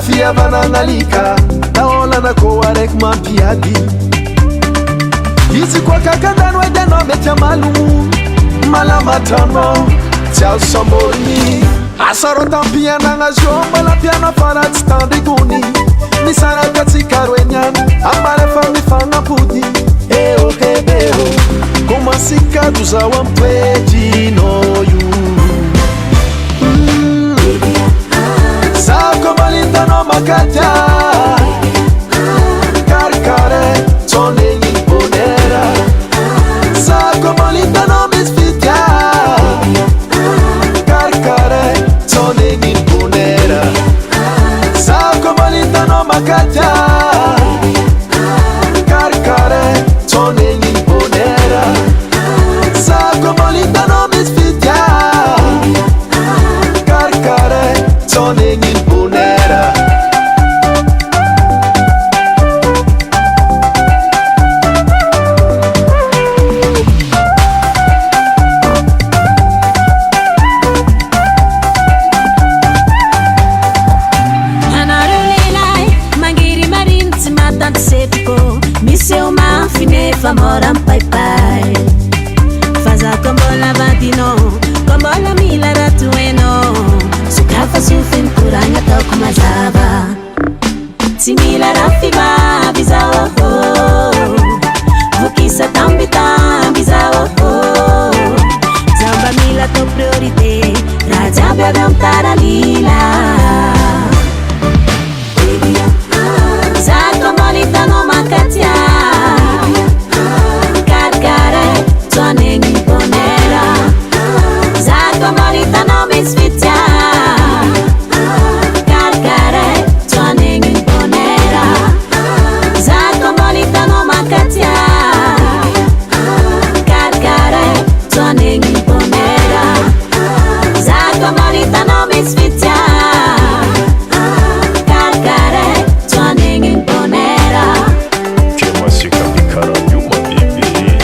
Fia bananalika taolana ko arek mampiady izy koa kakandano edanao mety amalo malamatrano tsy azo samboriny asaro tampianagna zio mbola piano fara tsy tandrigony misaraka tsika roe niany ambarefa mifanampody eo hebeo komasikado zao amtoedino io Sao malintano makatya Karikare tonengi bonera Sao malintano misfitya Karikare tonengi bonera Sao malintano makatya Karikare tonengi bonera Sao malintano misfitya Karikare tonengi bonera Famora pai pai faza kombola vadino kombola mila ratueno sukafa sufin kuranga toko mazaba simila rafima bizao vukisa tambita bizao zamba mila to priorite raja bebe mtara lila za kombolita no makatia Tonengi bonera Zako molita no misfitya Karkare tonengi bonera Zako molita no makatya Karkare tonengi bonera Zako molita no misfitya Karkare tonengi bonera Kemasika bikara yuma bibi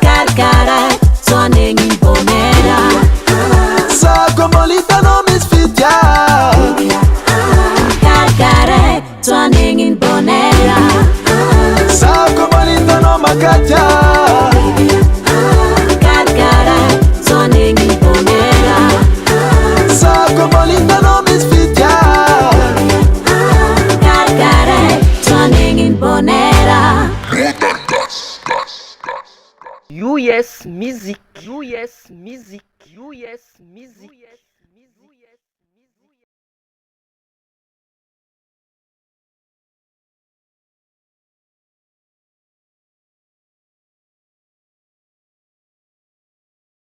Karkare tonengi bonera Sako molita no misfitya Karkare tonengi bonera Sako molita no makatya Karkare tonengi bonera Sako molita no misfitya Karkare tonengi bonera US Music, US Music, US Music.